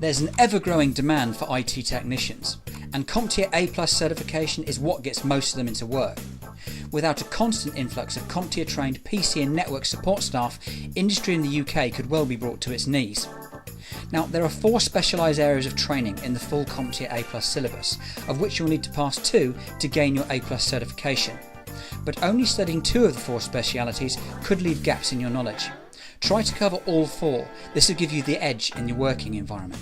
There's an ever-growing demand for IT technicians, and CompTIA A+ certification is what gets most of them into work. Without a constant influx of CompTIA trained PC and network support staff, industry in the UK could well be brought to its knees. Now, there are 4 specialised areas of training in the full CompTIA A+ syllabus, of which you'll need to pass 2 to gain your A+ certification. But only studying 2 of the 4 specialities could leave gaps in your knowledge. Try to cover all 4, this will give you the edge in your working environment.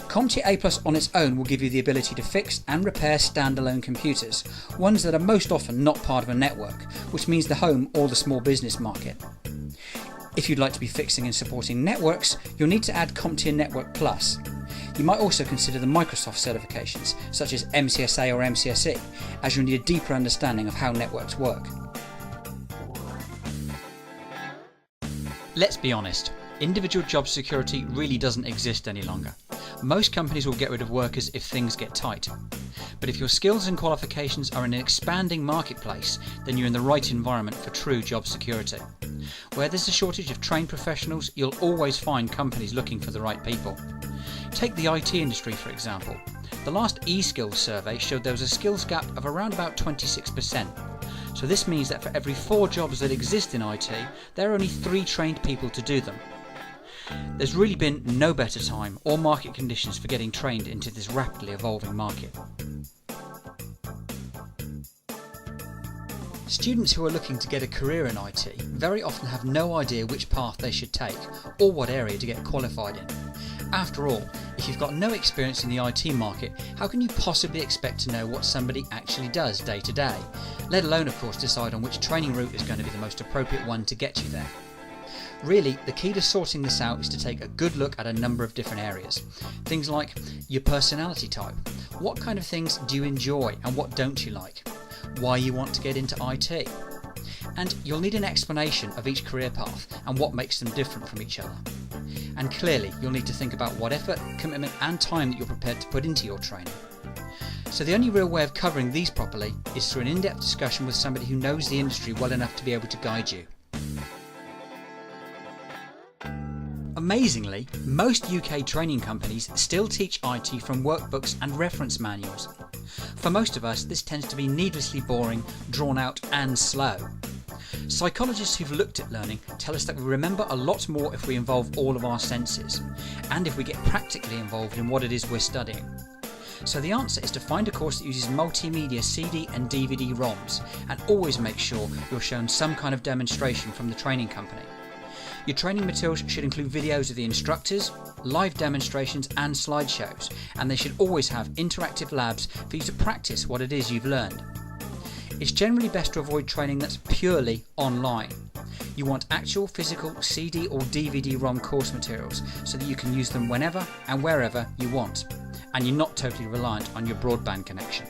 CompTIA A+ on its own will give you the ability to fix and repair standalone computers, ones that are most often not part of a network, which means the home or the small business market. If you'd like to be fixing and supporting networks, you'll need to add CompTIA Network Plus. You might also consider the Microsoft certifications, such as MCSA or MCSE, as you'll need a deeper understanding of how networks work. Let's be honest, individual job security really doesn't exist any longer. Most companies will get rid of workers if things get tight. But if your skills and qualifications are in an expanding marketplace, then you're in the right environment for true job security. Where there's a shortage of trained professionals, you'll always find companies looking for the right people. Take the IT industry for example. The last eSkills survey showed there was a skills gap of around about 26%. So this means that for every 4 jobs that exist in IT, there are only 3 trained people to do them. There's really been no better time or market conditions for getting trained into this rapidly evolving market. Students who are looking to get a career in IT very often have no idea which path they should take or what area to get qualified in. After all, if you've got no experience in the IT market, how can you possibly expect to know what somebody actually does day to day? Let alone, of course, decide on which training route is going to be the most appropriate one to get you there. Really, the key to sorting this out is to take a good look at a number of different areas. Things like your personality type. What kind of things do you enjoy and what don't you like? Why you want to get into IT. And you'll need an explanation of each career path and what makes them different from each other. And clearly, you'll need to think about what effort, commitment and time that you're prepared to put into your training. So the only real way of covering these properly is through an in-depth discussion with somebody who knows the industry well enough to be able to guide you. Amazingly, most UK training companies still teach IT from workbooks and reference manuals. For most of us, this tends to be needlessly boring, drawn out and slow. Psychologists who've looked at learning tell us that we remember a lot more if we involve all of our senses, and if we get practically involved in what it is we're studying. So the answer is to find a course that uses multimedia CD and DVD ROMs, and always make sure you're shown some kind of demonstration from the training company. Your training materials should include videos of the instructors, live demonstrations and slideshows, and they should always have interactive labs for you to practice what it is you've learned. It's generally best to avoid training that's purely online. You want actual physical CD or DVD ROM course materials so that you can use them whenever and wherever you want, and you're not totally reliant on your broadband connection.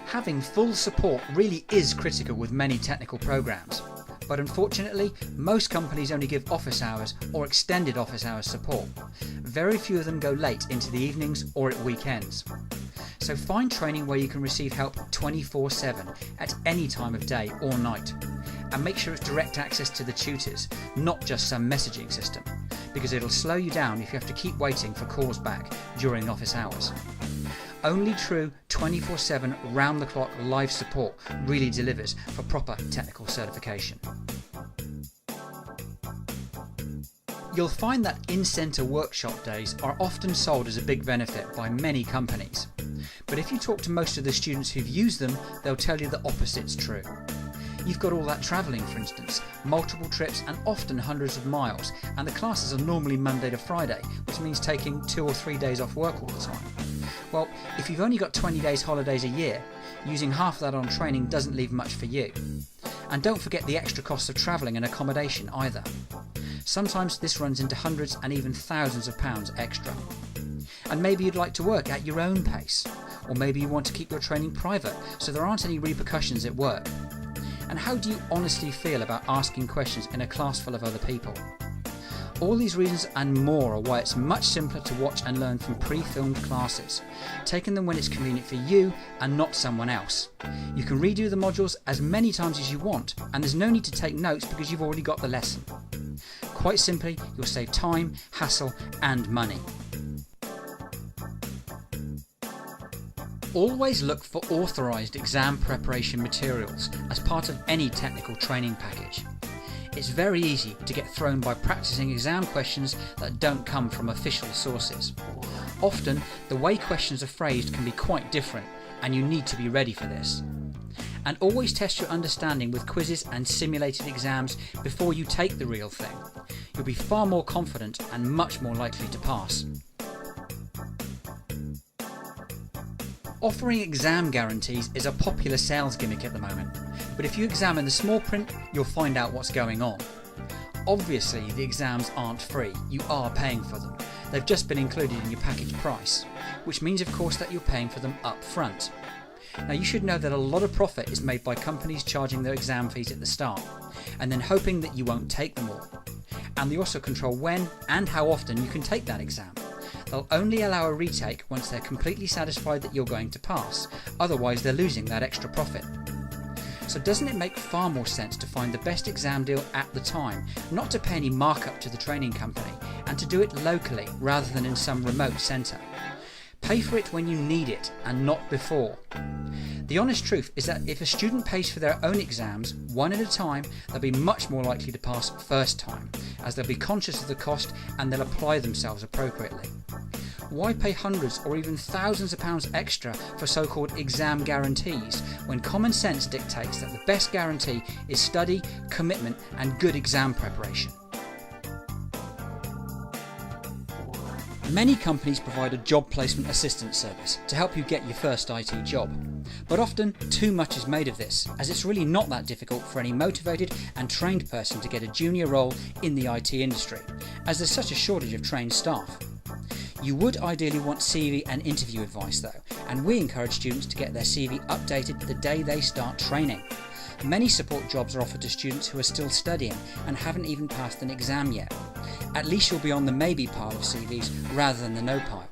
Having full support really is critical with many technical programs, but unfortunately most companies only give office hours or extended office hours support. Very few of them go late into the evenings or at weekends. So find training where you can receive help 24/7 at any time of day or night, and make sure it's direct access to the tutors, not just some messaging system, because it'll slow you down if you have to keep waiting for calls back during office hours. Only true 24/7 round-the-clock live support really delivers for proper technical certification. You'll find that in-centre workshop days are often sold as a big benefit by many companies. But if you talk to most of the students who've used them, they'll tell you the opposite's true. You've got all that travelling, for instance, multiple trips and often hundreds of miles, and the classes are normally Monday to Friday, which means taking 2 or 3 days off work all the time. Well, if you've only got 20 days holidays a year, using half of that on training doesn't leave much for you. And don't forget the extra costs of travelling and accommodation either. Sometimes this runs into hundreds and even thousands of pounds extra. And maybe you'd like to work at your own pace, or maybe you want to keep your training private so there aren't any repercussions at work. And how do you honestly feel about asking questions in a class full of other people? All these reasons and more are why it's much simpler to watch and learn from pre-filmed classes, taking them when it's convenient for you and not someone else. You can redo the modules as many times as you want, and there's no need to take notes because you've already got the lesson. Quite simply, you'll save time, hassle and money. Always look for authorised exam preparation materials as part of any technical training package. It's very easy to get thrown by practicing exam questions that don't come from official sources. Often, the way questions are phrased can be quite different, and you need to be ready for this. And always test your understanding with quizzes and simulated exams before you take the real thing. You'll be far more confident and much more likely to pass. Offering exam guarantees is a popular sales gimmick at the moment, but if you examine the small print, you'll find out what's going on. Obviously, the exams aren't free, you are paying for them. They've just been included in your package price, which means of course that you're paying for them up front. Now you should know that a lot of profit is made by companies charging their exam fees at the start, and then hoping that you won't take them all. And they also control when and how often you can take that exam. They'll only allow a retake once they're completely satisfied that you're going to pass, otherwise they're losing that extra profit. So doesn't it make far more sense to find the best exam deal at the time, not to pay any markup to the training company, and to do it locally rather than in some remote centre? Pay for it when you need it and not before. The honest truth is that if a student pays for their own exams one at a time, they'll be much more likely to pass first time, as they'll be conscious of the cost and they'll apply themselves appropriately. Why pay hundreds or even thousands of pounds extra for so-called exam guarantees when common sense dictates that the best guarantee is study, commitment and good exam preparation? Many companies provide a job placement assistance service to help you get your first IT job. But often, too much is made of this, as it's really not that difficult for any motivated and trained person to get a junior role in the IT industry, as there's such a shortage of trained staff. You would ideally want CV and interview advice though, and we encourage students to get their CV updated the day they start training. Many support jobs are offered to students who are still studying and haven't even passed an exam yet. At least you'll be on the maybe pile of CVs rather than the no pile.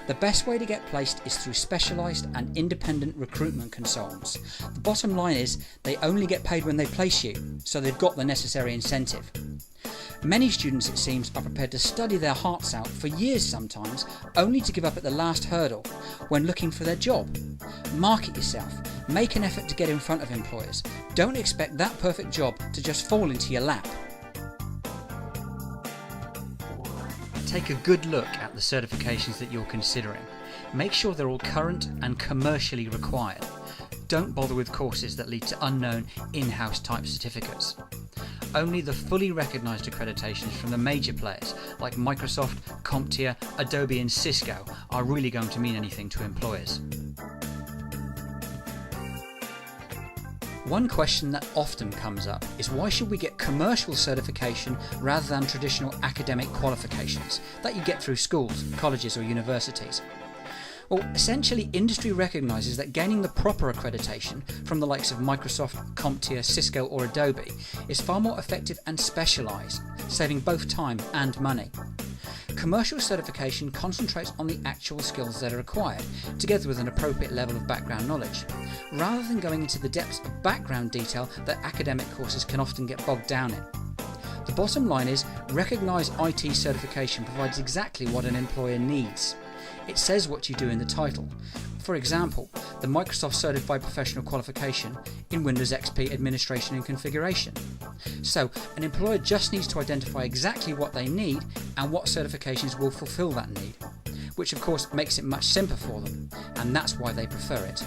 The best way to get placed is through specialised and independent recruitment consultants. The bottom line is they only get paid when they place you, so they've got the necessary incentive. Many students, it seems, are prepared to study their hearts out for years sometimes, only to give up at the last hurdle when looking for their job. Market yourself, make an effort to get in front of employers. Don't expect that perfect job to just fall into your lap. Take a good look at the certifications that you're considering. Make sure they're all current and commercially required. Don't bother with courses that lead to unknown in-house type certificates. Only the fully recognised accreditations from the major players like Microsoft, CompTIA, Adobe and Cisco are really going to mean anything to employers. One question that often comes up is why should we get commercial certification rather than traditional academic qualifications that you get through schools, colleges or universities? Well, essentially industry recognises that gaining the proper accreditation from the likes of Microsoft, CompTIA, Cisco or Adobe is far more effective and specialised, saving both time and money. Commercial certification concentrates on the actual skills that are required, together with an appropriate level of background knowledge, rather than going into the depths of background detail that academic courses can often get bogged down in. The bottom line is, recognised IT certification provides exactly what an employer needs. It says what you do in the title. For example, the Microsoft Certified Professional Qualification in Windows XP Administration and Configuration. So, an employer just needs to identify exactly what they need and what certifications will fulfill that need, which of course makes it much simpler for them, and that's why they prefer it.